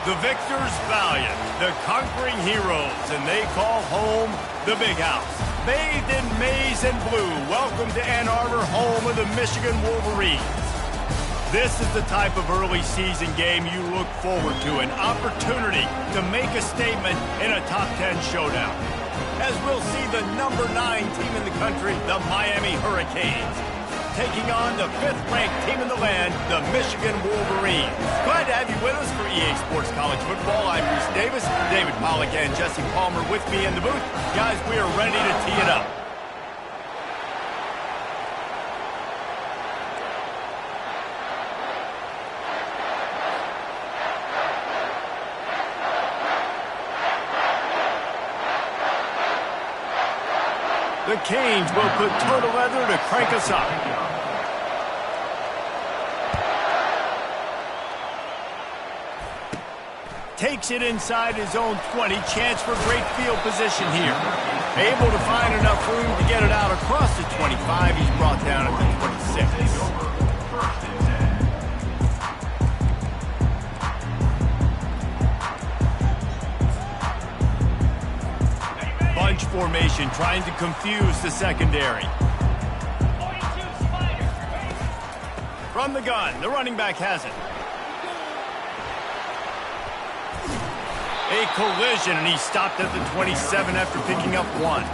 The victors valiant, the conquering heroes, and they call home the Big House. Bathed in maize and blue, welcome to Ann Arbor, home of the Michigan Wolverines. This is the type of early season game you look forward to, an opportunity to make a statement in a top 10 showdown. As we'll see the number 9 team in the country, the Miami Hurricanes, taking on the 5th-ranked team in the land, the Michigan Wolverines. Glad to have you with us for EA Sports College Football. I'm Bruce Davis, David Pollack and Jesse Palmer with me in the booth. Guys, we are ready to tee it up. The Canes will put total leather to crank us up. Takes it inside his own 20. Chance for great field position here. Able to find enough room to get it out across the 25. He's brought down at the 26. Bunch formation trying to confuse the secondary. From the gun, the running back has it. A collision, and he stopped at the 27 after picking up 1.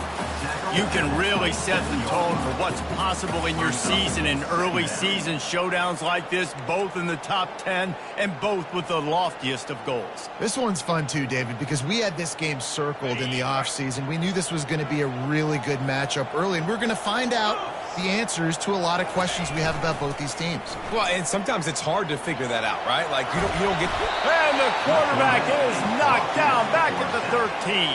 You can really set the tone for what's possible in your season in early season showdowns like this, both in the top 10 and both with the loftiest of goals. This one's fun too, David, because we had this game circled in the offseason. We knew this was going to be a really good matchup early, and we're going to find out the answers to a lot of questions we have about both these teams. Well, and sometimes it's hard to figure that out, right? Like, you don't get... And the quarterback is knocked down back at the 13.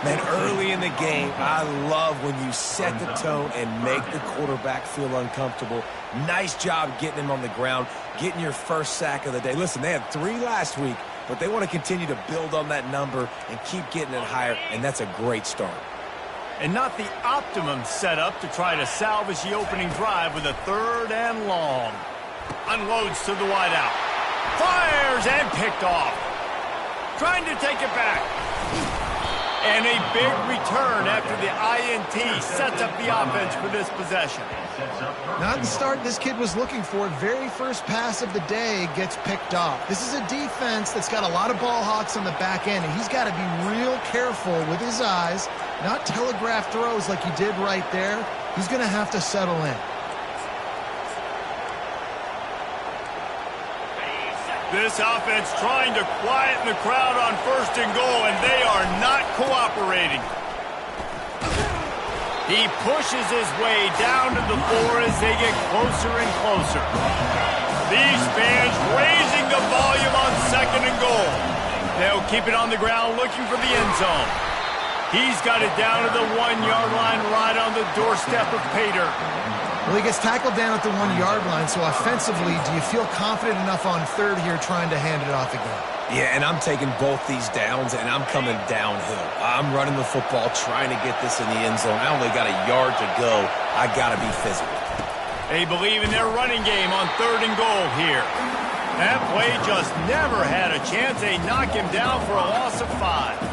Man, early in the game, I love when you set the tone and make the quarterback feel uncomfortable. Nice job getting him on the ground, getting your first sack of the day. Listen, they had 3 last week, but they want to continue to build on that number and keep getting it higher, and that's a great start. And not the optimum setup to try to salvage the opening drive with a 3rd and long. Unloads to the wideout. Fires and picked off. Trying to take it back. And a big return after the INT sets up the offense for this possession. Not the start this kid was looking for. Very first pass of the day gets picked off. This is a defense that's got a lot of ball hawks on the back end, and he's got to be real careful with his eyes, not telegraph throws like he did right there. He's going to have to settle in. This offense trying to quieten the crowd on 1st and goal, and they are not cooperating. He pushes his way down to the floor as they get closer and closer. These fans raising the volume on 2nd and goal. They'll keep it on the ground looking for the end zone. He's got it down to the 1-yard line right on the doorstep of Pater. Well, he gets tackled down at the 1-yard line, so offensively, do you feel confident enough on 3rd here trying to hand it off again? Yeah, and I'm taking both these downs, and I'm coming downhill. I'm running the football, trying to get this in the end zone. I only got a yard to go. I got to be physical. They believe in their running game on 3rd and goal here. That play just never had a chance. They knock him down for a loss of 5.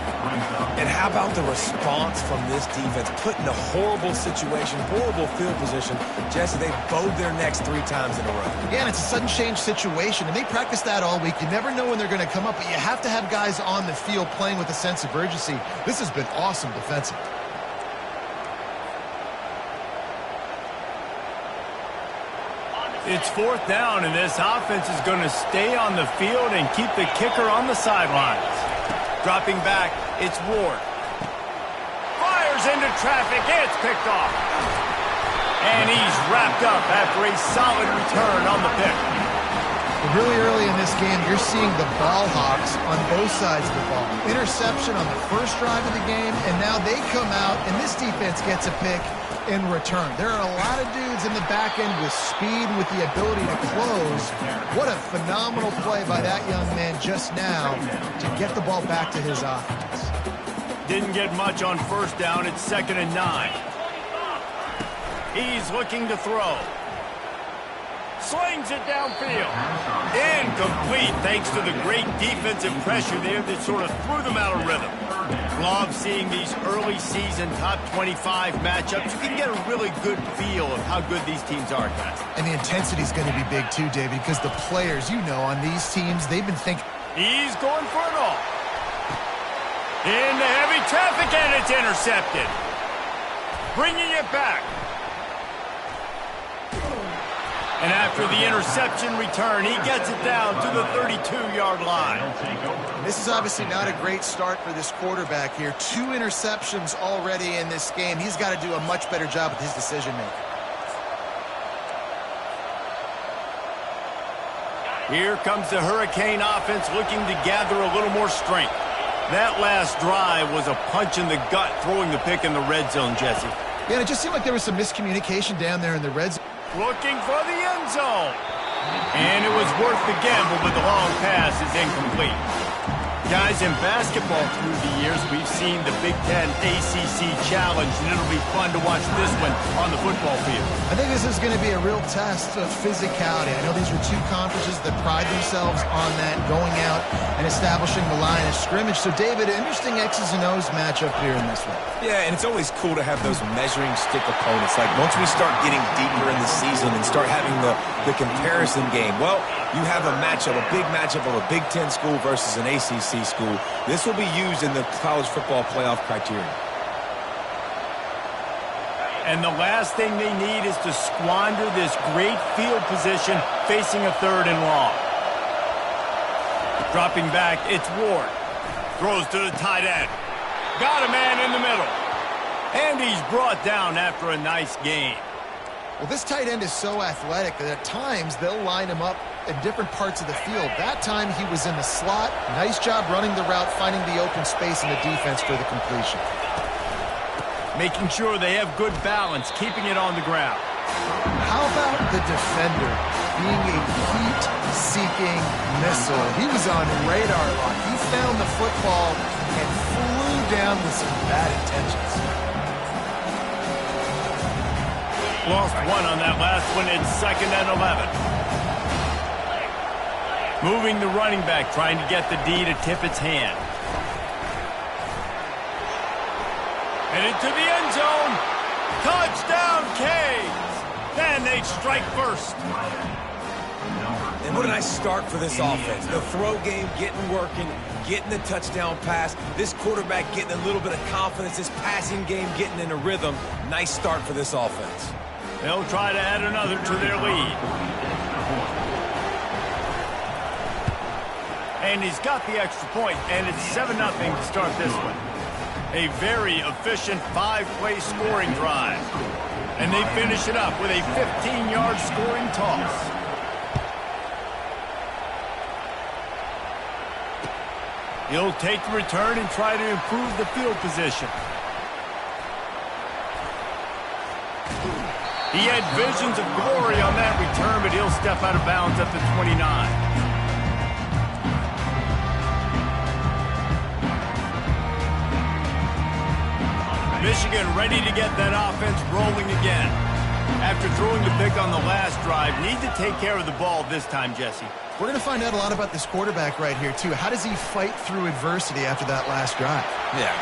And how about the response from this defense? Put in a horrible situation, horrible field position. Jesse, they bowed their necks 3 times in a row. Yeah, and it's a sudden change situation, and they practice that all week. You never know when they're going to come up, but you have to have guys on the field playing with a sense of urgency. This has been awesome defensively. It's 4th down, and this offense is going to stay on the field and keep the kicker on the sidelines. Dropping back, it's Ward. Fires into traffic, it's picked off. And he's wrapped up after a solid return on the pick. Really early in this game, you're seeing the ball hawks on both sides of the ball. Interception on the first drive of the game, and now they come out, and this defense gets a pick in return. There are a lot of dudes in the back end with speed and with the ability to close. What a phenomenal play by that young man just now to get the ball back to his offense. Didn't get much on 1st down. It's 2nd and 9. He's looking to throw. Slings it downfield. Incomplete thanks to the great defensive pressure there that sort of threw them out of rhythm. Love seeing these early season top 25 matchups. You can get a really good feel of how good these teams are, guys. And the intensity is going to be big too, David, because the players, you know, on these teams, they've been thinking. He's going for it all. Into heavy traffic, and it's intercepted. Bringing it back. And after the interception return, he gets it down to the 32-yard line. This is obviously not a great start for this quarterback here. 2 interceptions already in this game. He's got to do a much better job with his decision-making. Here comes the Hurricane offense looking to gather a little more strength. That last drive was a punch in the gut, throwing the pick in the red zone, Jesse. Yeah, and it just seemed like there was some miscommunication down there in the red zone. Looking for the end zone. And it was worth the gamble, but the long pass is incomplete. Guys, in basketball through the years, we've seen the Big Ten ACC Challenge, and it'll be fun to watch this one on the football field. I think this is going to be a real test of physicality. I know these are 2 conferences that pride themselves on that, going out and establishing the line of scrimmage. So, David, interesting X's and O's matchup here in this one. Yeah, and it's always cool to have those measuring stick opponents. Like, once we start getting deeper in the season and start having the comparison game, well, you have a matchup, a big matchup of a Big Ten school versus an ACC school. This will be used in the college football playoff criteria. And the last thing they need is to squander this great field position facing a 3rd and long. Dropping back, it's Ward. Throws to the tight end. Got a man in the middle. And he's brought down after a nice gain. Well, this tight end is so athletic that at times they'll line him up in different parts of the field. That time he was in the slot. Nice job running the route, finding the open space in the defense for the completion. Making sure they have good balance, keeping it on the ground. How about the defender being a heat-seeking missile? He was on radar lock. He found the football and flew down with some bad intentions. Lost 1 on that last one. It's 2nd and 11. Moving the running back, trying to get the D to tip its hand. And into the end zone. Touchdown, Canes. Then they strike first. And what a nice start for this offense. The throw game getting working, getting the touchdown pass. This quarterback getting a little bit of confidence. This passing game getting in a rhythm. Nice start for this offense. They'll try to add another to their lead. And he's got the extra point, and it's 7-0 to start this one. A very efficient 5-play scoring drive. And they finish it up with a 15-yard scoring toss. He'll take the return and try to improve the field position. He had visions of glory on that return, but he'll step out of bounds at the 29. Michigan ready to get that offense rolling again. After throwing the pick on the last drive, need to take care of the ball this time, Jesse. We're going to find out a lot about this quarterback right here, too. How does he fight through adversity after that last drive? Yeah.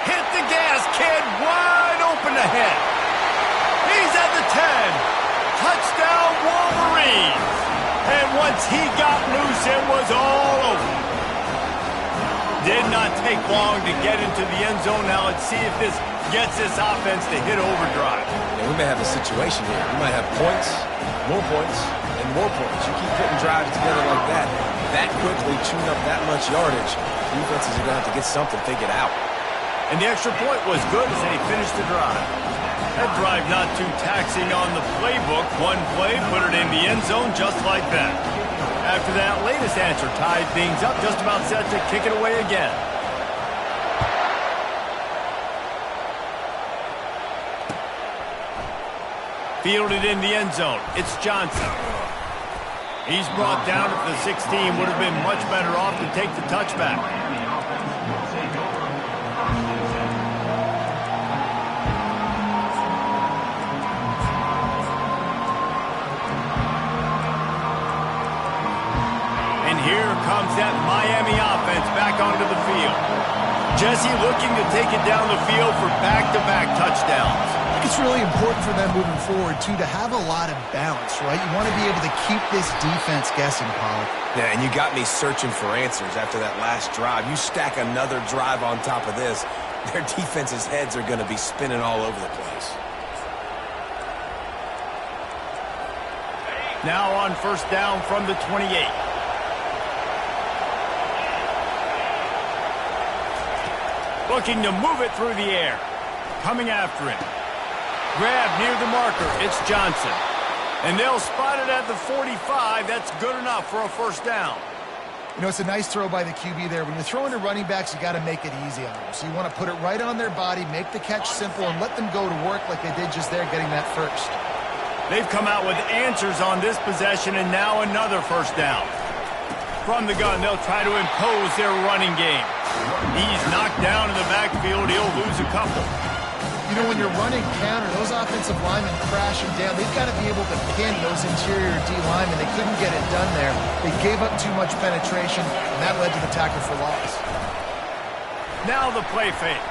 Hit the gas, kid. Wide open ahead. He's at the 10. Touchdown, Wolverines. And once he got loose, it was all over. Did not take long to get into the end zone. Now let's see if this gets this offense to hit overdrive. Yeah, we may have a situation here. We might have points, and more points. You keep putting drives together like that quickly, chewing up that much yardage, defenses are going to have to get something figured out. And the extra point was good as they finished the drive. That drive not too taxing on the playbook. One play, put it in the end zone just like that. After that latest answer tied things up, just about set to kick it away again. Fielded in the end zone. It's Johnson. He's brought down at the 16. Would have been much better off to take the touchback. And here comes that Miami offense back onto the field. Jesse looking to take it down the field for back-to-back touchdowns. I think it's really important for them moving forward, too, to have a lot of balance, right? You want to be able to keep this defense guessing, Pollard. Yeah, and you got me searching for answers after that last drive. You stack another drive on top of this, their defense's heads are going to be spinning all over the place. Now on first down from the 28. Looking to move it through the air. Coming after him. Grab near the marker. It's Johnson. And they'll spot it at the 45. That's good enough for a first down. You know, it's a nice throw by the QB there. When you're throwing to running backs, you got to make it easy on them. So you want to put it right on their body, make the catch simple, and let them go to work like they did just there, getting that first. They've come out with answers on this possession, and now another first down. From the gun, they'll try to impose their running game. He's knocked down in the backfield. He'll lose a couple. You know, when you're running counter, those offensive linemen crashing down, they've got to be able to pin those interior D linemen. They couldn't get it done there. They gave up too much penetration, and that led to the tackle for loss. Now the play fake.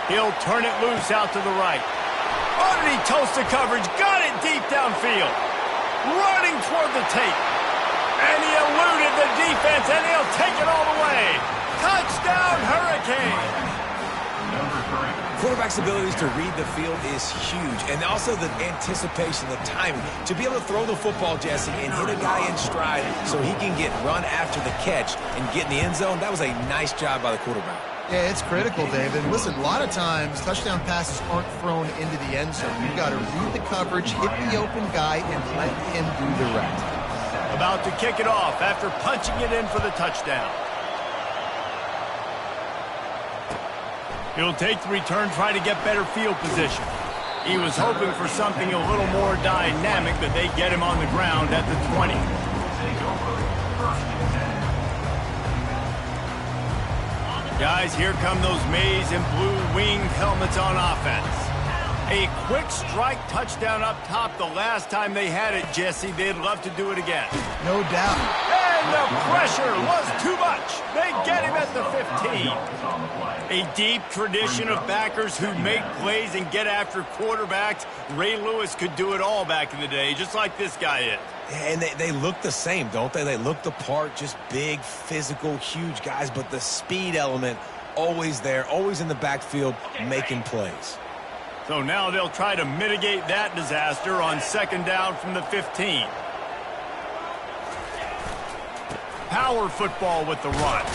He'll turn it loose out to the right. Underneath toast to coverage. Got it deep downfield. Running toward the tape. And he eluded the defense, and he'll take it all the way. Touchdown, Hurricane! Quarterback's abilities to read the field is huge, and also the anticipation, the timing. To be able to throw the football, Jesse, and hit a guy in stride so he can get run after the catch and get in the end zone, that was a nice job by the quarterback. Yeah, it's critical, Dave. And listen, a lot of times, touchdown passes aren't thrown into the end zone. You've got to read the coverage, hit the open guy, and let him do the rest. About to kick it off after punching it in for the touchdown. He'll take the return, try to get better field position. He was hoping for something a little more dynamic, but they get him on the ground at the 20. Guys, here come those maize and blue winged helmets on offense. A quick strike touchdown up top the last time they had it, Jesse. They'd love to do it again. No doubt. And the pressure was too much. They get him at the 15. A deep tradition of backers who make plays and get after quarterbacks. Ray Lewis could do it all back in the day, just like this guy is. And they look the same, don't they? They look the part, just big, physical, huge guys, but the speed element always there, always in the backfield, making plays. So now they'll try to mitigate that disaster on second down from the 15. Power football with the run.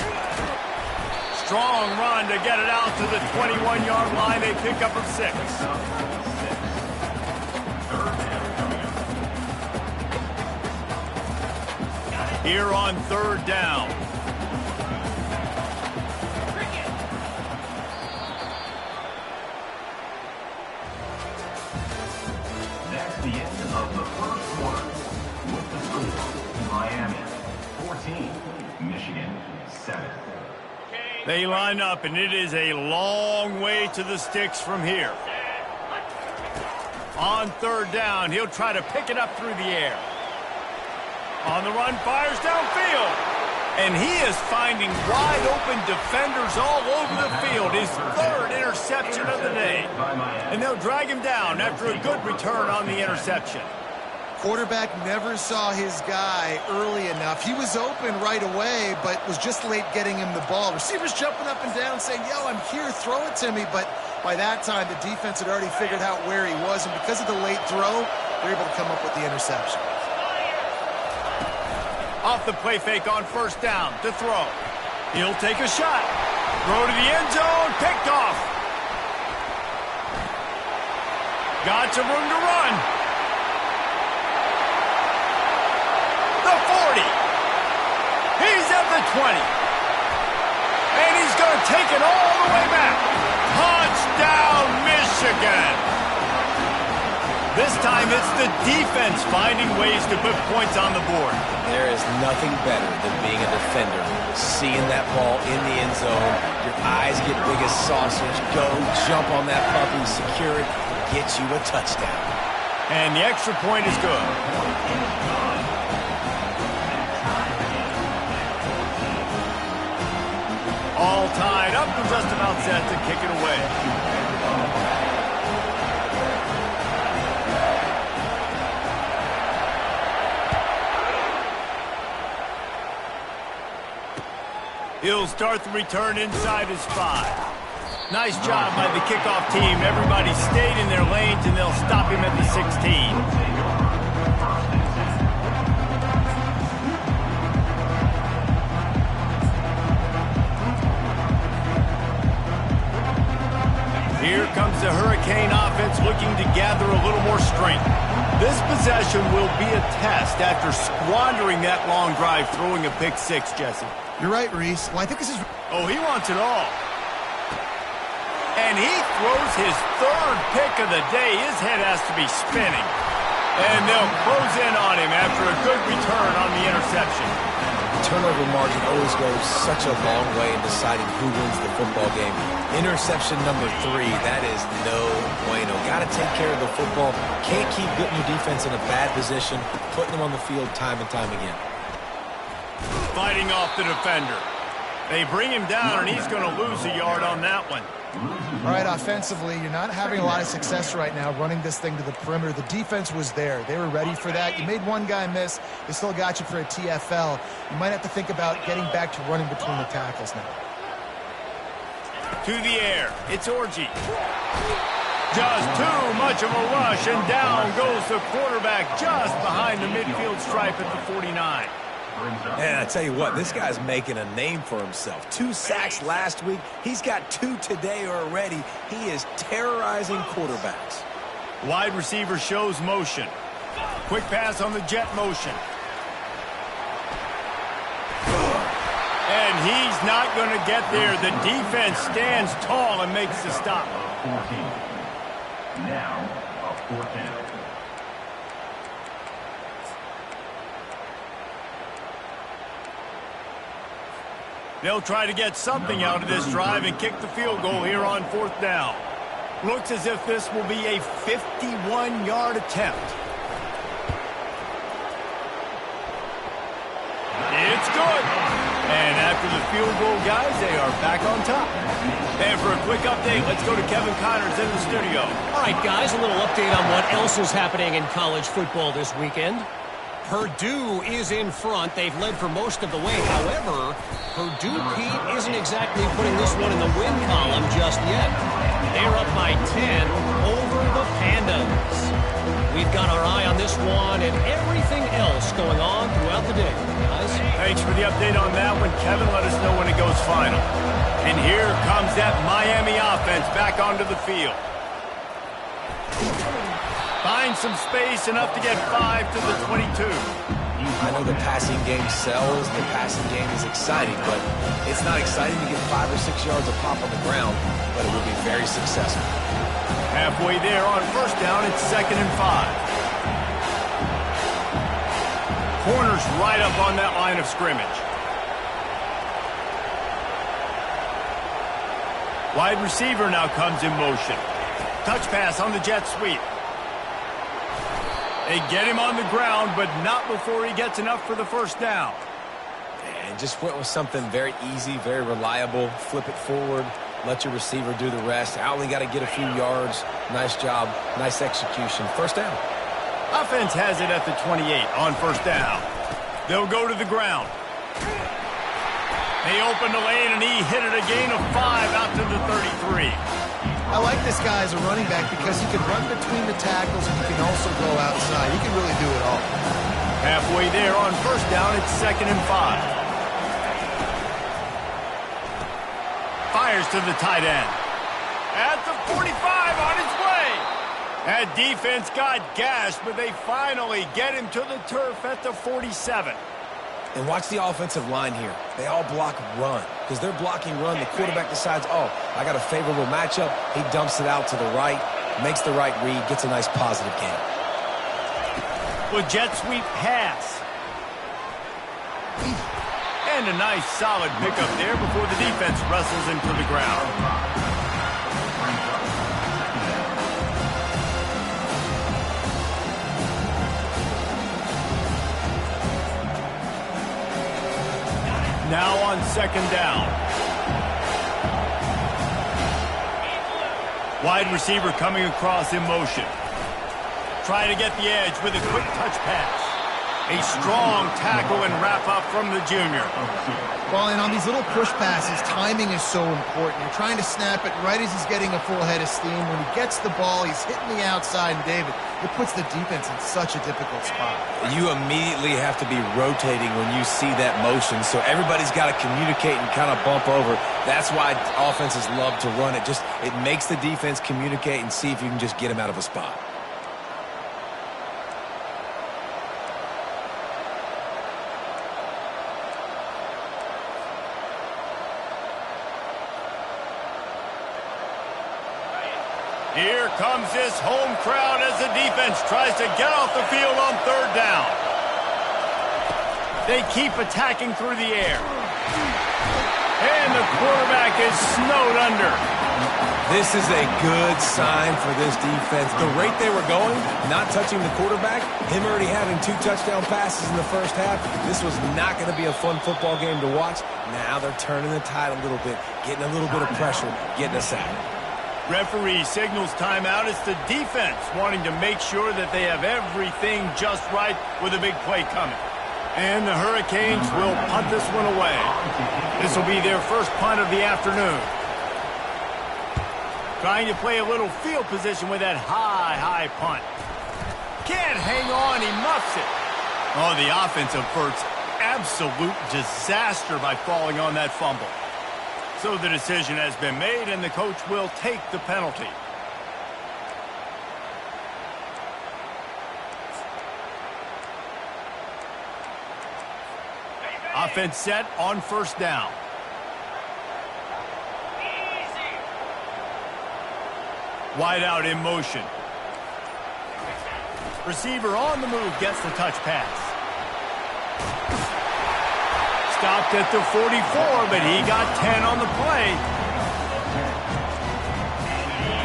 Strong run to get it out to the 21-yard line. They pick up a 6. Here on third down. That's the end of the first quarter. With the score, Miami 14, Michigan 7. They line up, and it is a long way to the sticks from here. On third down, he'll try to pick it up through the air. On the run, fires downfield. And he is finding wide-open defenders all over the field. His third interception of the day. And they'll drag him down after a good return on the interception. Quarterback never saw his guy early enough. He was open right away, but was just late getting him the ball. Receivers jumping up and down saying, yo, I'm here, throw it to me. But by that time, the defense had already figured out where he was. And because of the late throw, they're able to come up with the interception. Off the play fake on first down to throw. He'll take a shot. Throw to the end zone. Picked off. Got some room to run. The 40. He's at the 20. And he's going to take it all the way back. Touchdown, Michigan. This time it's the defense finding ways to put points on the board. There is nothing better than being a defender. Seeing that ball in the end zone, your eyes get big as sausage, go jump on that puppy, secure it, get you a touchdown. And the extra point is good. All tied up and just about set to kick it away. He'll start the return inside his 5. Nice job by the kickoff team. Everybody stayed in their lanes, and they'll stop him at the 16. Here comes the Hurricane offense looking to gather a little more strength. This possession will be a test after squandering that long drive, throwing a pick 6, Jesse. You're right, Reese. Well, I think this is... Oh, he wants it all. And he throws his 3rd pick of the day. His head has to be spinning. And they'll close in on him after a good return on the interception. Turnover margin always goes such a long way in deciding who wins the football game. Interception number 3, that is no bueno. Got to take care of the football. Can't keep putting your defense in a bad position, putting them on the field time and time again. Fighting off the defender. They bring him down, and he's going to lose a yard on that one. All right, offensively, you're not having a lot of success right now running this thing to the perimeter. The defense was there. They were ready for that. You made one guy miss. They still got you for a TFL. You might have to think about getting back to running between the tackles now. To the air. It's Orji. Just too much of a rush, and down goes the quarterback just behind the midfield stripe at the 49. And I tell you what, this guy's making a name for himself. 2 sacks last week. He's got 2 today already. He is terrorizing quarterbacks. Wide receiver shows motion. Quick pass on the jet motion. And he's not going to get there. The defense stands tall and makes the stop. 14. Now, a 4th down. They'll try to get something out of this drive and kick the field goal here on 4th down. Looks as if this will be a 51-yard attempt. It's good. And after the field goal, guys, they are back on top. And for a quick update, let's go to Kevin Connors in the studio. All right, guys, a little update on what else is happening in college football this weekend. Purdue is in front. They've led for most of the way. However, Purdue, Pete, isn't exactly putting this one in the win column just yet. They're up by 10 over the Pandas. We've got our eye on this one and everything else going on throughout the day, guys. Thanks for the update on that one, Kevin. Let us know when it goes final. And here comes that Miami offense back onto the field. Finds some space, enough to get 5 to the 22. I know the passing game sells, the passing game is exciting, but it's not exciting to get 5 or 6 yards of pop on the ground, but it will be very successful. Halfway there on 1st down, it's 2nd and 5. Corners right up on that line of scrimmage. Wide receiver now comes in motion. Touch pass on the jet sweep. They get him on the ground, but not before he gets enough for the 1st down. And just went with something very easy, very reliable. Flip it forward, let your receiver do the rest. I only got to get a few yards. Nice job, nice execution. 1st down. Offense has it at the 28 on 1st down. They'll go to the ground. They open the lane, and he hit it a gain of 5 out to the 33. I like this guy as a running back because he can run between the tackles and he can also go outside. He can really do it all. Halfway there on 1st down, it's 2nd and 5. Fires to the tight end. At the 45 on his way. That defense got gashed, but they finally get him to the turf at the 47. And watch the offensive line here. They all block run. Because they're blocking run, the quarterback decides, oh, I got a favorable matchup. He dumps it out to the right, makes the right read, gets a nice positive gain. With jet sweep pass. And a nice solid pickup there before the defense wrestles him to the ground. Now on 2nd down. Wide receiver coming across in motion. Trying to get the edge with a quick touch pass. A strong tackle and wrap up from the junior. Well, and on these little push passes, timing is so important. You're trying to snap it right as he's getting a full head of steam. When he gets the ball, he's hitting the outside, and David, it puts the defense in such a difficult spot. You immediately have to be rotating when you see that motion, so everybody's got to communicate and kind of bump over. That's why offenses love to run it. It makes the defense communicate and see if you can just get him out of a spot. Here comes this home crowd as the defense tries to get off the field on third down. They keep attacking through the air. And the quarterback is snowed under. This is a good sign for this defense. The rate they were going, not touching the quarterback, him already having 2 touchdown passes in the first half, this was not going to be a fun football game to watch. Now they're turning the tide a little bit, getting a little bit of pressure, getting a sack. Referee signals timeout. It's the defense wanting to make sure that they have everything just right with a big play coming. And the Hurricanes will punt this one away. This will be their first punt of the afternoon. Trying to play a little field position with that high punt. Can't hang on. He muffs it. Oh, the offense averts absolute disaster by falling on that fumble. So the decision has been made, and the coach will take the penalty. Offense set on first down. Wide out in motion. Receiver on the move gets the touch pass. Stopped at the 44, but he got 10 on the play.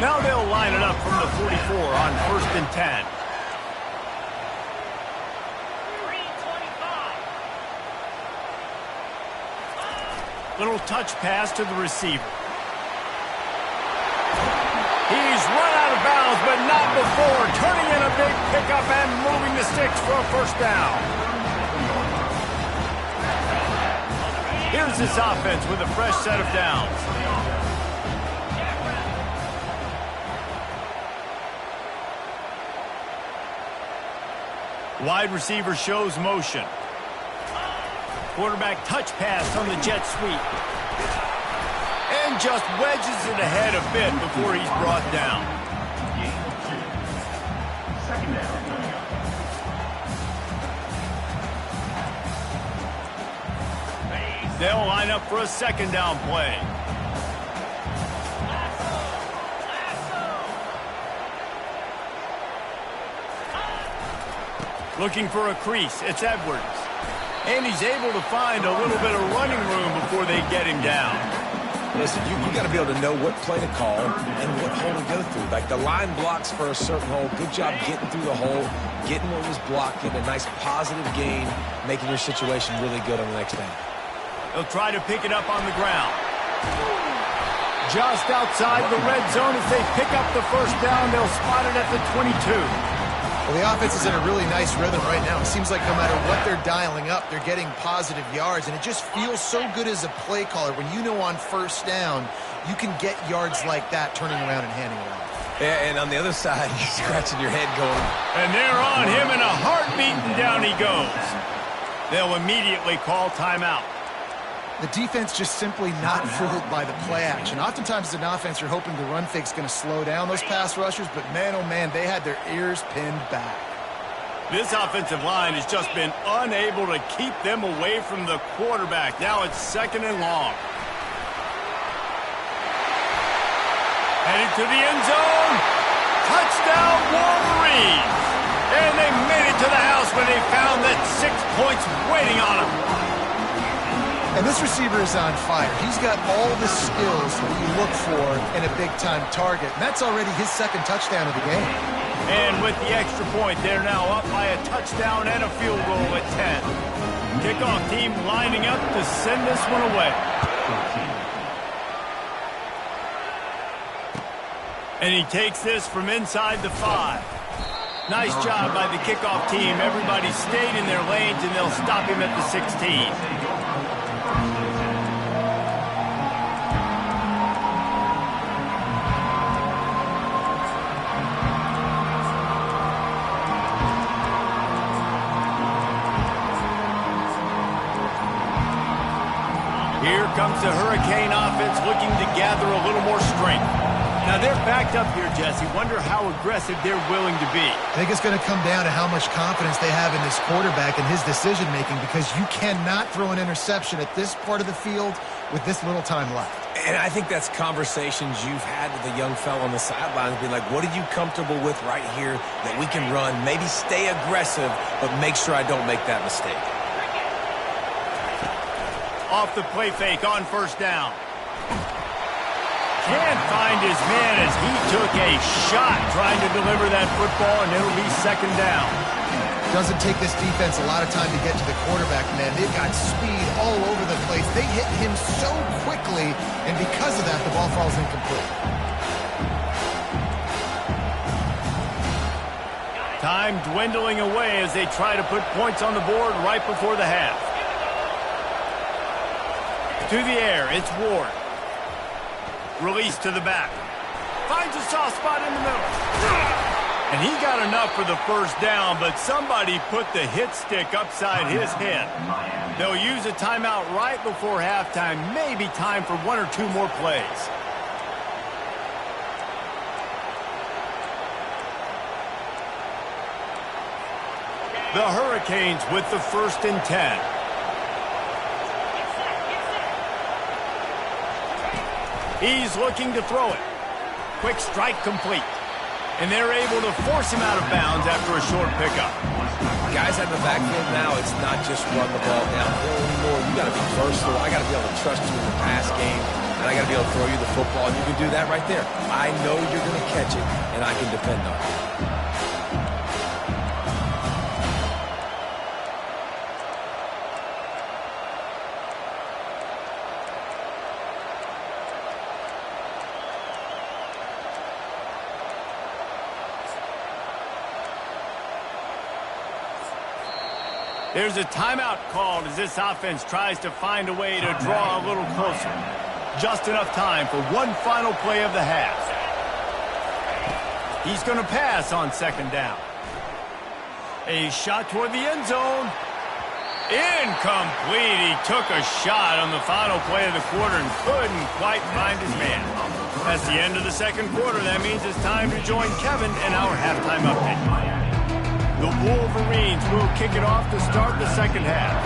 Now they'll line it up from the 44 on 1st and 10. Little touch pass to the receiver. He's run out of bounds, but not before. Turning in a big pickup and moving the sticks for a first down. Here's this offense with a fresh set of downs. Wide receiver shows motion. Quarterback touch pass on the jet sweep. And just wedges it ahead a bit before he's brought down. Second down. They'll line up for a second down play. Looking for a crease. It's Edwards. And he's able to find a little bit of running room before they get him down. Listen, you got to be able to know what play to call and what hole to go through. Like the line blocks for a certain hole. Good job getting through the hole, getting what was blocked, getting a nice positive gain, making your situation really good on the next down. They'll try to pick it up on the ground. Just outside the red zone as they pick up the first down. They'll spot it at the 22. Well, the offense is in a really nice rhythm right now. It seems like no matter what they're dialing up, they're getting positive yards, and it just feels so good as a play caller when you know on first down you can get yards like that turning around and handing it off. Yeah, and on the other side, you're scratching your head going. And they're on him in a heartbeat, and down he goes. They'll immediately call timeout. The defense just simply not fooled by the play action. Oftentimes as an offense, you're hoping the run fake's going to slow down those pass rushers, but man, oh man, they had their ears pinned back. This offensive line has just been unable to keep them away from the quarterback. Now it's second and long. Headed to the end zone. Touchdown, Wolverines. And they made it to the house when they found that 6 points waiting on them. And this receiver is on fire. He's got all the skills that you look for in a big-time target. And that's already his second touchdown of the game. And with the extra point, they're now up by a touchdown and a field goal at 10. Kickoff team lining up to send this one away. And he takes this from inside the 5. Nice job by the kickoff team. Everybody stayed in their lanes, and they'll stop him at the 16. Here comes the Hurricane offense looking to gather a little more strength. Now they're backed up here, Jesse. Wonder how aggressive they're willing to be. I think it's going to come down to how much confidence they have in this quarterback and his decision-making, because you cannot throw an interception at this part of the field with this little time left. And I think that's conversations you've had with the young fellow on the sidelines, being like, what are you comfortable with right here that we can run? Maybe stay aggressive, but make sure I don't make that mistake. Off the play fake on first down. Can't find his man as he took a shot trying to deliver that football, and it'll be second down. Doesn't take this defense a lot of time to get to the quarterback, man. They've got speed all over the place. They hit him so quickly, and because of that, the ball falls incomplete. Time dwindling away as they try to put points on the board right before the half. To the air, it's Ward. Release to the back. Finds a soft spot in the middle. And he got enough for the first down, but somebody put the hit stick upside his head. They'll use a timeout right before halftime. Maybe time for one or two more plays. The Hurricanes with the 1st and 10. He's looking to throw it. Quick strike complete. And they're able to force him out of bounds after a short pickup. Guys at the backfield now, it's not just run the ball downhill anymore. You got to be versatile. I got to be able to trust you in the pass game, and I got to be able to throw you the football, and you can do that right there. I know you're going to catch it, and I can depend on it. There's a timeout called as this offense tries to find a way to draw a little closer. Just enough time for one final play of the half. He's going to pass on second down. A shot toward the end zone. Incomplete. He took a shot on the final play of the quarter and couldn't quite find his man. That's the end of the second quarter. That means it's time to join Kevin in our halftime update. The Wolverines will kick it off to start the second half.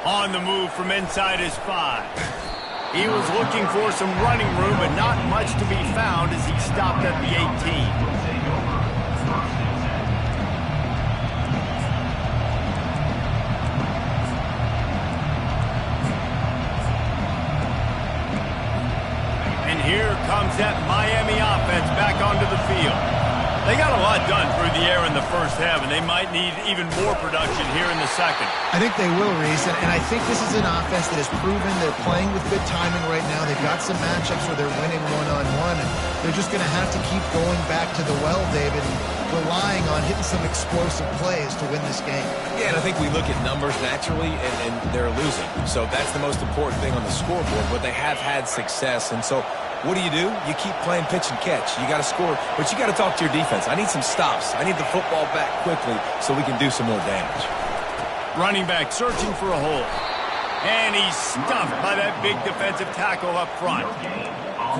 On the move from inside his 5. He was looking for some running room, but not much to be found as he stopped at the 18. Here comes that Miami offense back onto the field. They got a lot done through the air in the first half, and they might need even more production here in the second. I think they will, Reese, and I think this is an offense that has proven they're playing with good timing right now. They've got some matchups where they're winning one-on-one, and they're just going to have to keep going back to the well, David, and relying on hitting some explosive plays to win this game. Yeah, and I think we look at numbers naturally, and they're losing. So that's the most important thing on the scoreboard, but they have had success, and so what do? You keep playing pitch and catch. You got to score, but you got to talk to your defense. I need some stops. I need the football back quickly so we can do some more damage. Running back searching for a hole. And he's stuffed by that big defensive tackle up front.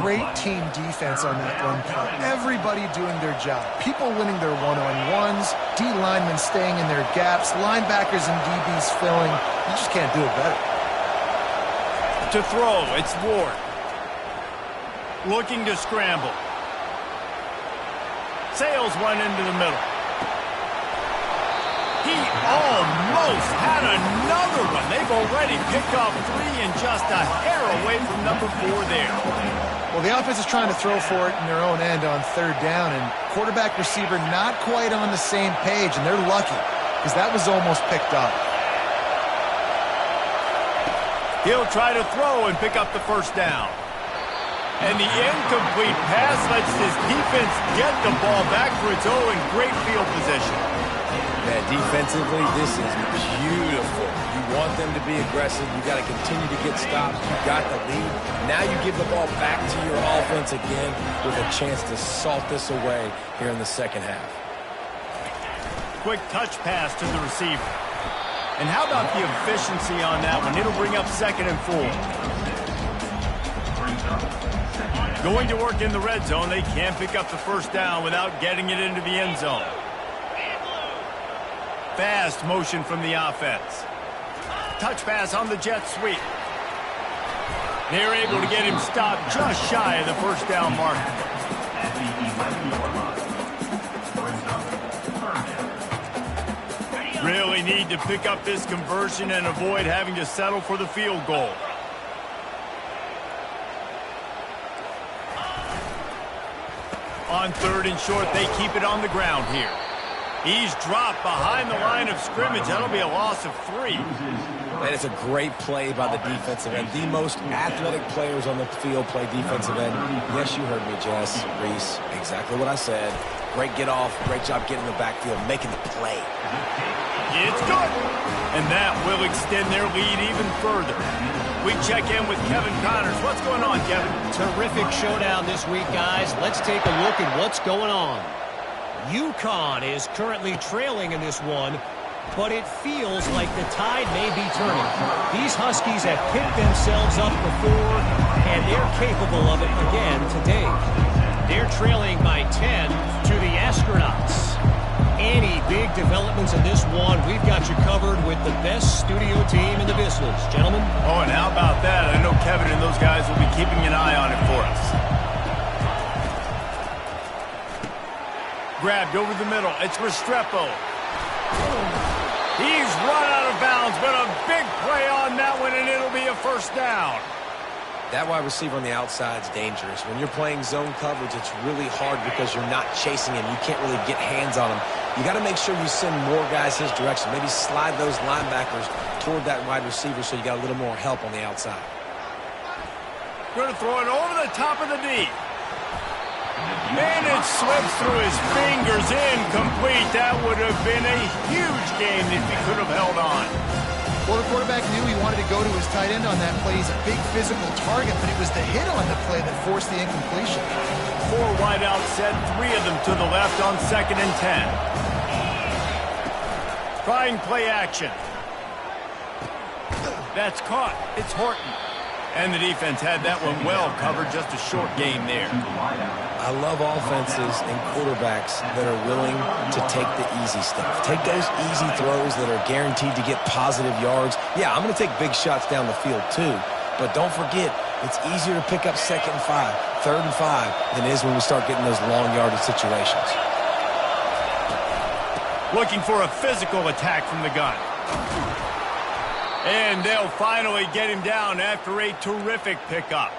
Great team defense on that run play. Everybody doing their job. People winning their one-on-ones, D linemen staying in their gaps, linebackers and DBs filling. You just can't do it better. To throw, it's Ward. Looking to scramble. Sails one into the middle. He almost had another one. They've already picked off 3 and just a hair away from number 4 there. Well, the offense is trying to throw for it in their own end on third down, and quarterback receiver not quite on the same page, and they're lucky because that was almost picked up. He'll try to throw and pick up the first down. And the incomplete pass lets this defense get the ball back for its own in great field position. Yeah, defensively, this is beautiful. You want them to be aggressive. You got to continue to get stops. You got the lead. Now you give the ball back to your offense again with a chance to salt this away here in the second half. Quick touch pass to the receiver. And how about the efficiency on that one? It'll bring up 2nd and 4. Going to work in the red zone. They can't pick up the first down without getting it into the end zone. Fast motion from the offense. Touch pass on the jet sweep. They're able to get him stopped just shy of the first down mark. Really need to pick up this conversion and avoid having to settle for the field goal. On 3rd and short, they keep it on the ground here. He's dropped behind the line of scrimmage. That'll be a loss of 3. And it's a great play by the defensive end. The most athletic players on the field play defensive end. Yes, you heard me, Jess, Reese. Exactly what I said. Great get off. Great job getting in the backfield, making the play. It's good. And that will extend their lead even further. We check in with Kevin Connors. What's going on, Kevin? Terrific showdown this week, guys. Let's take a look at what's going on. UConn is currently trailing in this one, but it feels like the tide may be turning. These Huskies have picked themselves up before, and they're capable of it again today. They're trailing by 10 to the Astronauts. Any big developments in this one, we've got you covered with the best studio team in the business. Gentlemen? Oh, and how about that? I know Kevin and those guys will be keeping an eye on it for us. Grabbed over the middle. It's Restrepo. He's run out of bounds, but a big play on that one, and it'll be a first down. That wide receiver on the outside is dangerous. When you're playing zone coverage, it's really hard because you're not chasing him. You can't really get hands on him. You got to make sure you send more guys his direction. Maybe slide those linebackers toward that wide receiver so you got a little more help on the outside. Going to throw it over the top of the D. And it slips through his fingers, incomplete. That would have been a huge game if he could have held on. Well, the quarterback knew he wanted to go to his tight end on that play. He's a big physical target, but it was the hit on the play that forced the incompletion. 4 wideouts set, 3 of them to the left on 2nd and 10. Trying play action. That's caught. It's Horton. And the defense had that one well covered, just a short game there. I love offenses and quarterbacks that are willing to take the easy stuff. Take those easy throws that are guaranteed to get positive yards. Yeah, I'm going to take big shots down the field too, but don't forget, it's easier to pick up 2nd and 5, 3rd and 5 than it is when we start getting those long yardage situations. Looking for a physical attack from the gun. And they'll finally get him down after a terrific pickup.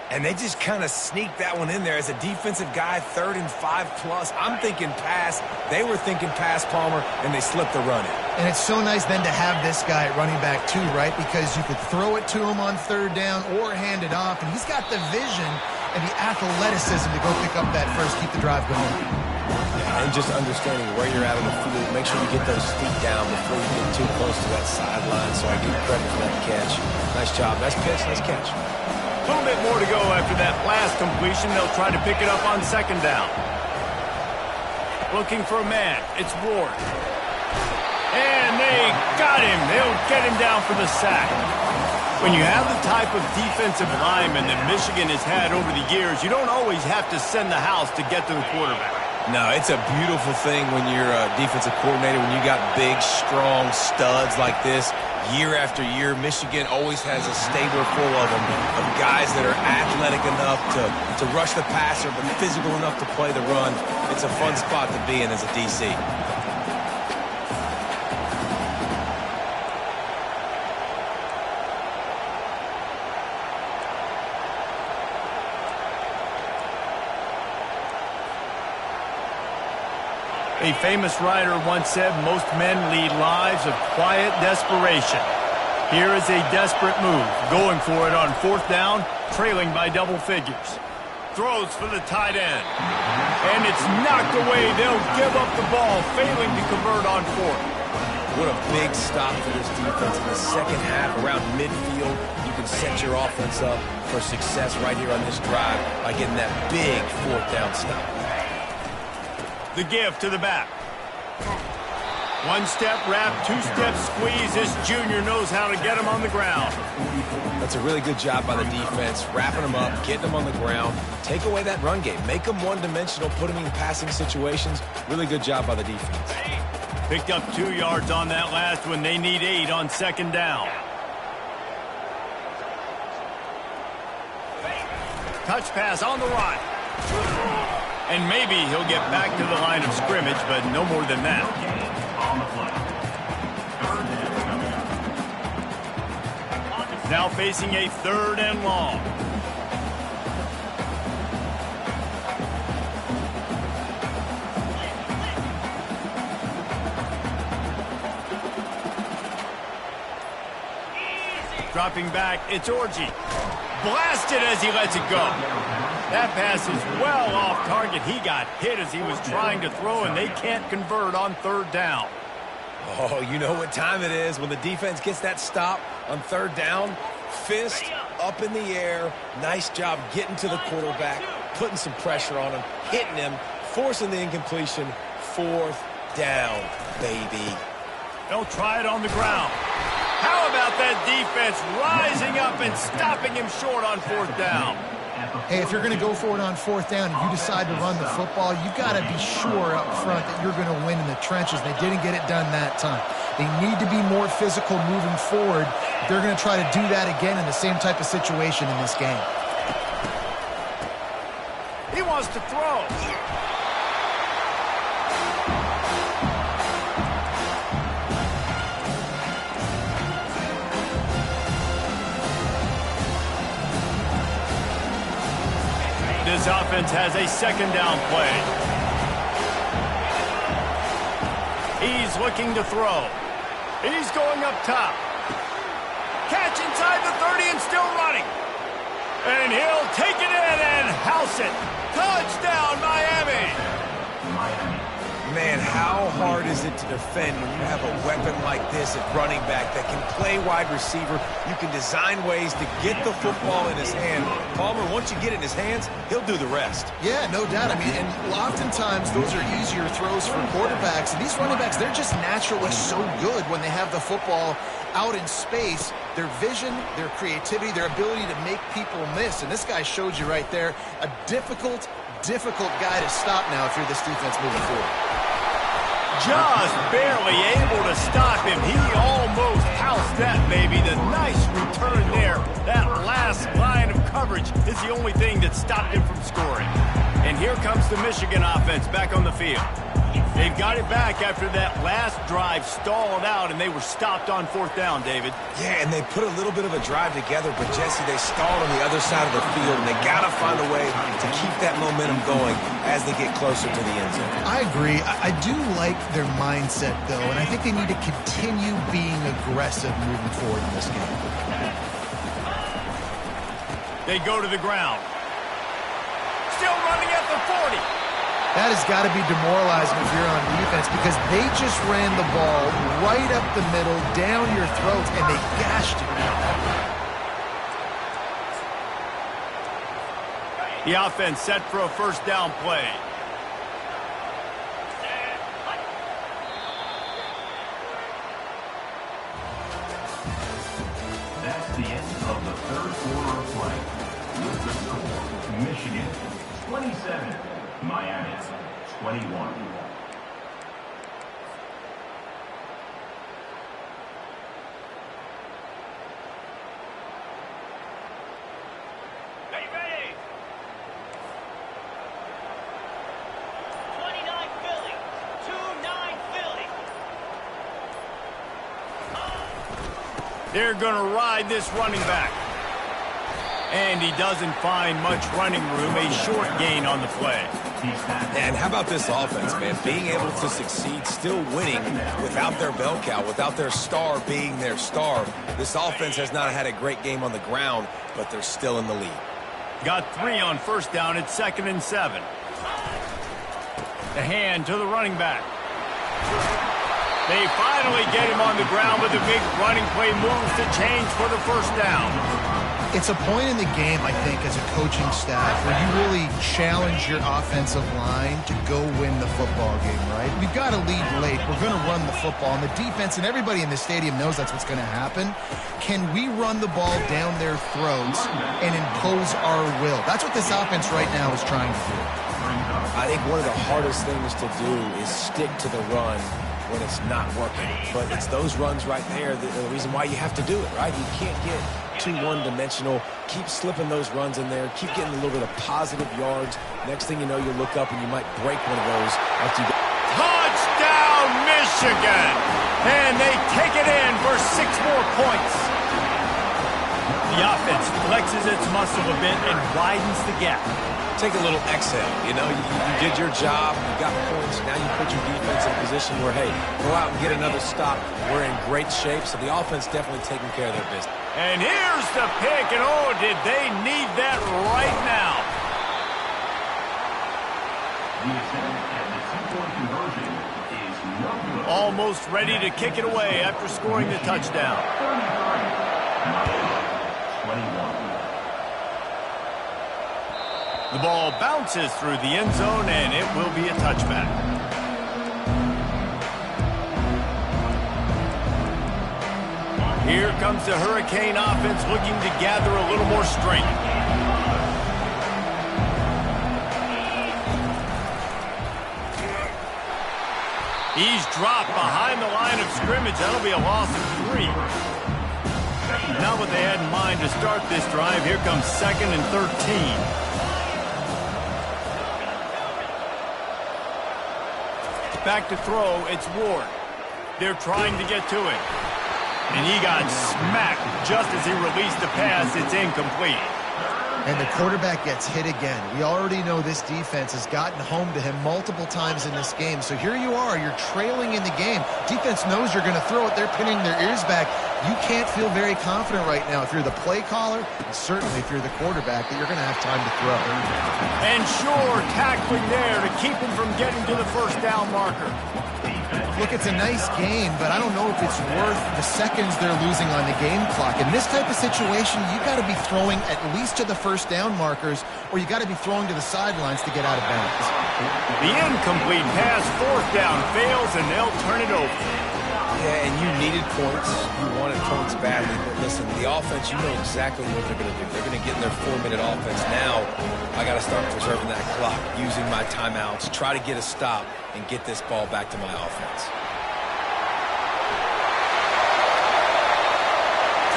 And they just kind of sneaked that one in there as a defensive guy, 3rd and 5 plus. I'm thinking pass. They were thinking pass, Palmer, and they slipped the run in. And it's so nice then to have this guy at running back too, right? Because you could throw it to him on 3rd down or hand it off, and he's got the vision and the athleticism to go pick up that first, keep the drive going. Yeah, and just understanding where you're at on the field. Make sure you get those feet down before you get too close to that sideline, so I give credit for that catch. Nice job. Nice pitch. Nice catch. A little bit more to go after that last completion. They'll try to pick it up on 2nd down. Looking for a man. It's Ward. And they got him. They'll get him down for the sack. When you have the type of defensive lineman that Michigan has had over the years, you don't always have to send the house to get to the quarterback. No, it's a beautiful thing when you're a defensive coordinator, when you got big, strong studs like this. Year after year, Michigan always has a stable full of them, of guys that are athletic enough to rush the passer, but physical enough to play the run. It's a fun spot to be in as a DC. A famous writer once said, most men lead lives of quiet desperation. Here is a desperate move, going for it on 4th down, trailing by double figures. Throws for the tight end. And it's knocked away. They'll give up the ball, failing to convert on 4th. What a big stop for this defense in the second half around midfield. You can set your offense up for success right here on this drive by getting that big 4th down stop. The give to the back. 1-step wrap, 2-step squeeze. This junior knows how to get him on the ground. That's a really good job by the defense, wrapping them up, getting them on the ground. Take away that run game. Make them one-dimensional, put them in passing situations. Really good job by the defense. Picked up 2 yards on that last one. They need 8 on 2nd down. Touch pass on the right. And maybe he'll get back to the line of scrimmage, but no more than that. Now facing a 3rd and long. Dropping back, it's Orji. Blasted as he lets it go. That pass is well off target. He got hit as he was trying to throw, and they can't convert on 3rd down. Oh, you know what time it is when the defense gets that stop on 3rd down. Fist up in the air. Nice job getting to the quarterback, putting some pressure on him, hitting him, forcing the incompletion. 4th down, baby. They'll try it on the ground. How about that defense rising up and stopping him short on 4th down? Hey, if you're going to go for it on 4th down and you decide to run the football, you've got to be sure up front that you're going to win in the trenches. They didn't get it done that time. They need to be more physical moving forward. They're going to try to do that again in the same type of situation in this game. He wants to throw. This offense has a 2nd down play. He's looking to throw. He's going up top. Catch inside the 30 and still running. And he'll take it in and house it. Touchdown, Miami. Man, how hard is it to defend when you have a weapon like this at running back that can play wide receiver? You can design ways to get the football in his hand. Palmer, once you get it in his hands, he'll do the rest. Yeah, no doubt. I mean, and oftentimes those are easier throws for quarterbacks. And these running backs, they're just naturally so good when they have the football out in space. Their vision, their creativity, their ability to make people miss. And this guy showed you right there, a difficult guy to stop now if you're this defense moving forward. Just barely able to stop him. He almost housed that, baby. The nice return there. That last line of coverage is the only thing that stopped him from scoring. And here comes the Michigan offense back on the field. They've got it back after that last drive stalled out, and they were stopped on 4th down, David. Yeah, and they put a little bit of a drive together, but, Jesse, they stalled on the other side of the field, and they got to find a way to keep that momentum going as they get closer to the end zone. I agree. I do like their mindset, though, and I think they need to continue being aggressive moving forward in this game. They go to the ground. Still running at the 40. That has got to be demoralizing if you're on defense because they just ran the ball right up the middle, down your throats, and they gashed you. The offense set for a 1st down play. That's the end of the 3rd quarter of play. With the score, Michigan 27, Miami 21. They're going to ride this running back. And he doesn't find much running room, a short gain on the play. And how about this offense, man? Being able to succeed, still winning without their bell cow, without their star being their star. This offense has not had a great game on the ground, but they're still in the lead. Got 3 on first down at 2nd and 7. The hand to the running back. They finally get him on the ground with a big running play, moves the change for the first down. It's a point in the game, I think, as a coaching staff where you really challenge your offensive line to go win the football game, right? We've got to lead late. We're going to run the football. And the defense and everybody in the stadium knows that's what's going to happen. Can we run the ball down their throats and impose our will? That's what this offense right now is trying to do. I think one of the hardest things to do is stick to the run when it's not working. But it's those runs right there that are the reason why you have to do it, right? You can't get too one-dimensional. Keep slipping those runs in there. Keep getting a little bit of positive yards. Next thing you know, you look up and you might break one of those after you go. Touchdown, Michigan! And they take it in for 6 more points. The offense flexes its muscle a bit and widens the gap. Take a little exhale. You know, you did your job. You got points. Now you put your defense in a position where, hey, go out and get another stop. We're in great shape, so the offense definitely taking care of their business. And here's the pick, and oh, did they need that right now. Almost ready to kick it away after scoring the touchdown. 21. The ball bounces through the end zone, and it will be a touchback. Here comes the Hurricane offense looking to gather a little more strength. He's dropped behind the line of scrimmage. That'll be a loss of 3. Not what they had in mind to start this drive. Here comes 2nd and 13. Back to throw, it's Ward. They're trying to get to him. And he got smacked just as he released the pass. It's incomplete. And the quarterback gets hit again. We already know this defense has gotten home to him multiple times in this game. So here you are, you're trailing in the game. Defense knows you're going to throw it. They're pinning their ears back. You can't feel very confident right now if you're the play caller, and certainly if you're the quarterback, that you're going to have time to throw. And sure, tackling there to keep him from getting to the first down marker. Look, it's a nice game, but I don't know if it's worth the seconds they're losing on the game clock. In this type of situation, you got to be throwing at least to the first down markers, or you got to be throwing to the sidelines to get out of bounds. The incomplete pass, 4th down, fails, and they'll turn it over. Yeah, and you needed points. You wanted points badly. But listen, the offense, you know exactly what they're going to do. They're going to get in their 4-minute offense. Now, I got to start preserving that clock, using my timeouts, try to get a stop, and get this ball back to my offense.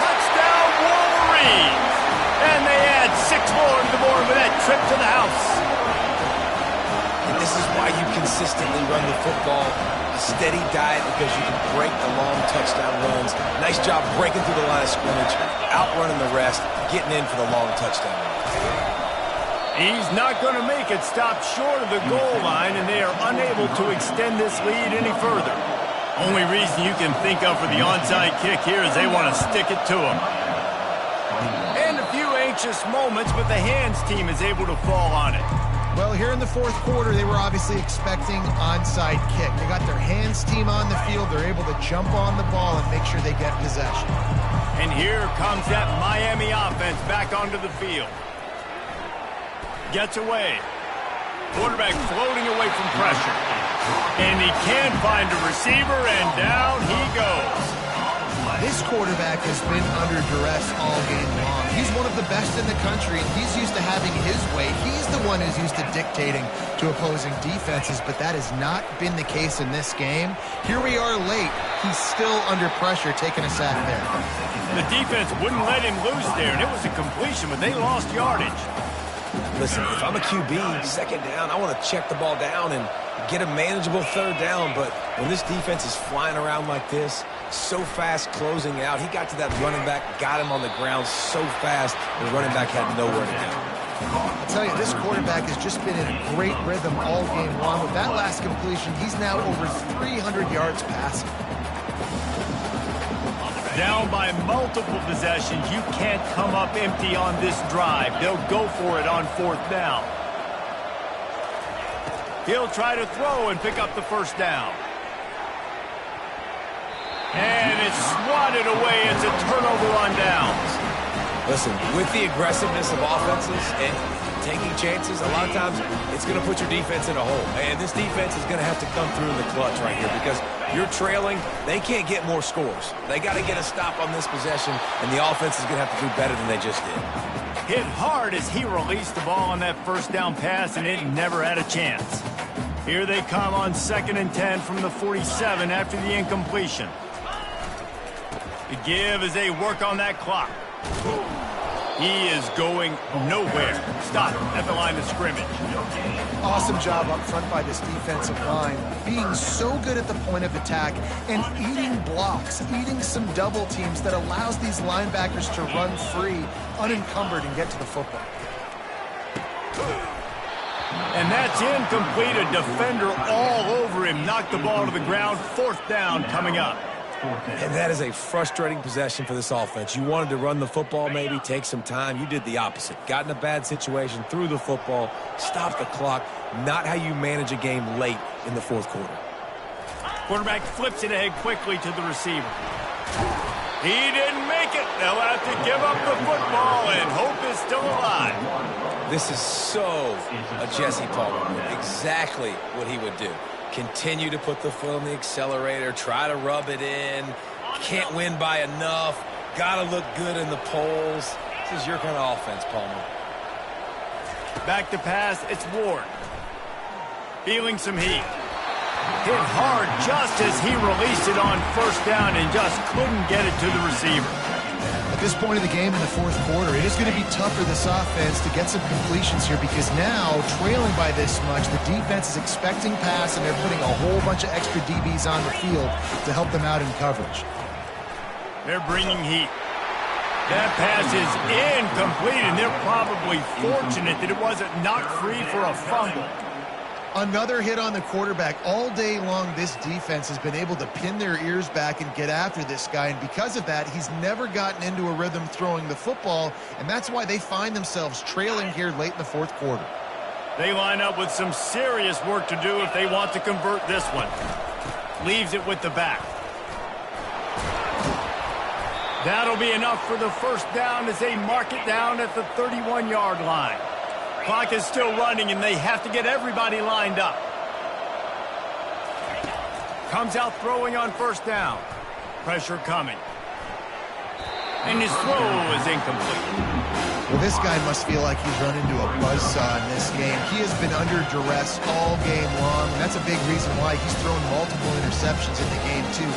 Touchdown, Wolverines! And they add 6 more to the board with that trip to the house. And this is why you consistently run the football. A steady diet, because you can break the long touchdown runs. Nice job breaking through the line of scrimmage, outrunning the rest, getting in for the long touchdown runs. He's not going to make it. Stopped short of the goal line, and they are unable to extend this lead any further. Only reason you can think of for the onside kick here is they want to stick it to him. And a few anxious moments, but the hands team is able to fall on it. Well, here in the 4th quarter, they were obviously expecting onside kick. They got their hands team on the field. They're able to jump on the ball and make sure they get possession. And here comes that Miami offense back onto the field. Gets away. Quarterback floating away from pressure. And he can't find a receiver, and down he goes. This quarterback has been under duress all game long. He's one of the best in the country, and he's used to having his way. He's the one who's used to dictating to opposing defenses, but that has not been the case in this game. Here we are late. He's still under pressure, taking a sack there. The defense wouldn't let him loose there, and it was a completion, but they lost yardage. Listen, if I'm a QB, 2nd down, I want to check the ball down and get a manageable 3rd down. But when this defense is flying around like this, so fast closing out. He got to that running back, got him on the ground so fast, the running back had nowhere to go. I'll tell you, this quarterback has just been in a great rhythm all game long. With that last completion, he's now over 300 yards passing. Down by multiple possessions, you can't come up empty on this drive. They'll go for it on 4th down. He'll try to throw and pick up the first down. And it's swatted away. It's a turnover on downs. Listen, with the aggressiveness of offenses and taking chances, a lot of times it's going to put your defense in a hole. And this defense is going to have to come through in the clutch right here because you're trailing. They can't get more scores. They got to get a stop on this possession, and the offense is going to have to do better than they just did. Hit hard as he released the ball on that first down pass, and it never had a chance. Here they come on 2nd and 10 from the 47 after the incompletion. The give as they work on that clock. He is going nowhere. Stop at the line of scrimmage. Awesome job up front by this defensive line, being so good at the point of attack and eating blocks, eating some double teams that allows these linebackers to run free, unencumbered, and get to the football. And that's incomplete. A defender all over him. Knocked the ball to the ground. 4th down coming up. And that is a frustrating possession for this offense. You wanted to run the football, maybe take some time. You did the opposite. Got in a bad situation, threw the football, stopped the clock. Not how you manage a game late in the 4th quarter. Quarterback flips it ahead quickly to the receiver. He didn't make it. They'll have to give up the football, and hope is still alive. This is so a Jesse Palmer. Exactly what he would do. Continue to put the foot on the accelerator, try to rub it in, can't win by enough, gotta look good in the polls. This is your kind of offense, Palmer. Back to pass, it's Ward. Feeling some heat. Hit hard just as he released it on 1st down and just couldn't get it to the receiver. At this point of the game in the 4th quarter, it is going to be tough for this offense to get some completions here because now, trailing by this much, the defense is expecting pass and they're putting a whole bunch of extra DBs on the field to help them out in coverage. They're bringing heat. That pass is incomplete, and they're probably fortunate that it wasn't knocked free for a fumble. Another hit on the quarterback. All day long, this defense has been able to pin their ears back and get after this guy, and because of that, he's never gotten into a rhythm throwing the football, and that's why they find themselves trailing here late in the 4th quarter. They line up with some serious work to do if they want to convert this one. Leaves it with the back. That'll be enough for the 1st down as they mark it down at the 31-yard line. Clock is still running, and they have to get everybody lined up. Comes out throwing on 1st down. Pressure coming. And his throw is incomplete. Well, this guy must feel like he's run into a buzzsaw in this game. He has been under duress all game long, and that's a big reason why he's thrown multiple interceptions in the game, too.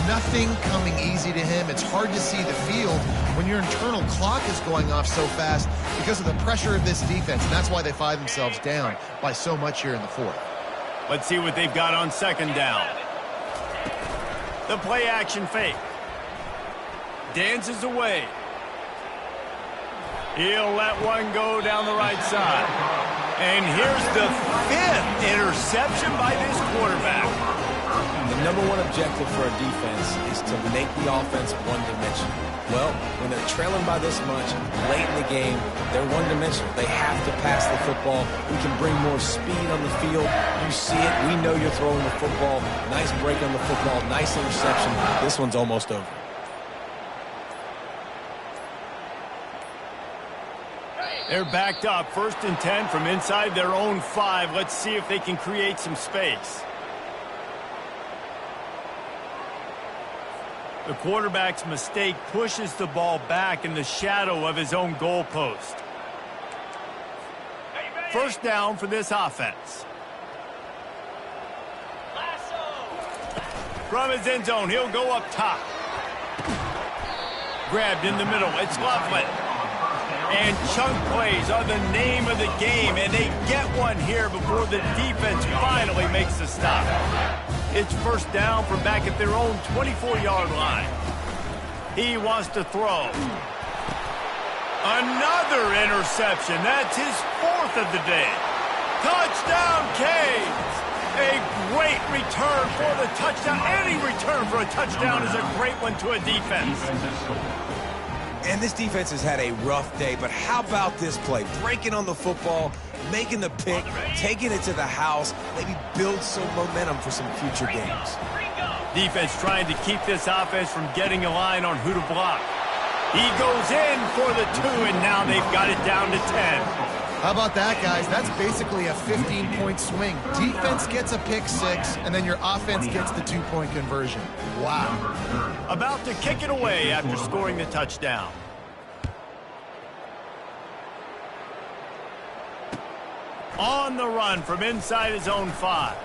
Nothing coming easy to him. It's hard to see the field when your internal clock is going off so fast because of the pressure of this defense, and that's why they find themselves down by so much here in the 4th. Let's see what they've got on 2nd down. The play action fake. Dances away. He'll let one go down the right side. And here's the 5th interception by this quarterback. The number one objective for a defense is to make the offense one-dimensional. Well, when they're trailing by this much, late in the game, they're one-dimensional. They have to pass the football. We can bring more speed on the field. You see it. We know you're throwing the football. Nice break on the football. Nice interception. This one's almost over. They're backed up. 1st and 10 from inside their own 5. Let's see if they can create some space. The quarterback's mistake pushes the ball back in the shadow of his own goalpost. 1st down for this offense. From his end zone, he'll go up top. Grabbed in the middle. It's Loveland. And chunk plays are the name of the game, and they get one here before the defense finally makes the stop. It's first down from back at their own 24-yard line. He wants to throw. Another interception. That's his fourth of the day. Touchdown, Canes! A great return for the touchdown. Any return for a touchdown is a great one to a defense. And this defense has had a rough day, but how about this play? Breaking on the football, making the pick, taking it to the house, maybe build some momentum for some future games. Defense trying to keep this offense from getting a line on who to block. He goes in for the 2, and now they've got it down to 10. How about that, guys? That's basically a 15-point swing. Defense gets a pick 6, and then your offense gets the 2-point conversion. Wow. About to kick it away after scoring the touchdown. On the run from inside his own 5.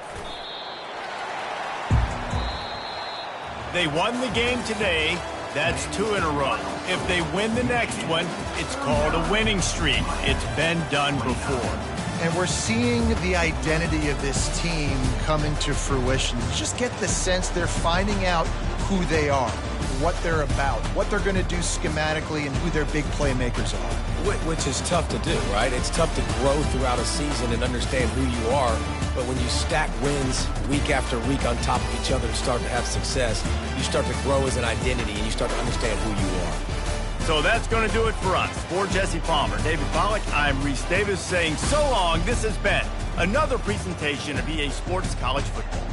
They won the game today. That's 2 in a row. If they win the next one, it's called a winning streak. It's been done before. And we're seeing the identity of this team come into fruition. You just get the sense they're finding out who they are, what they're about, what they're going to do schematically, and who their big playmakers are. Which is tough to do, right? It's tough to grow throughout a season and understand who you are. But when you stack wins week after week on top of each other and start to have success, you start to grow as an identity and you start to understand who you are. So that's going to do it for us. For Jesse Palmer, David Pollack, I'm Reese Davis saying so long. This has been another presentation of EA Sports College Football.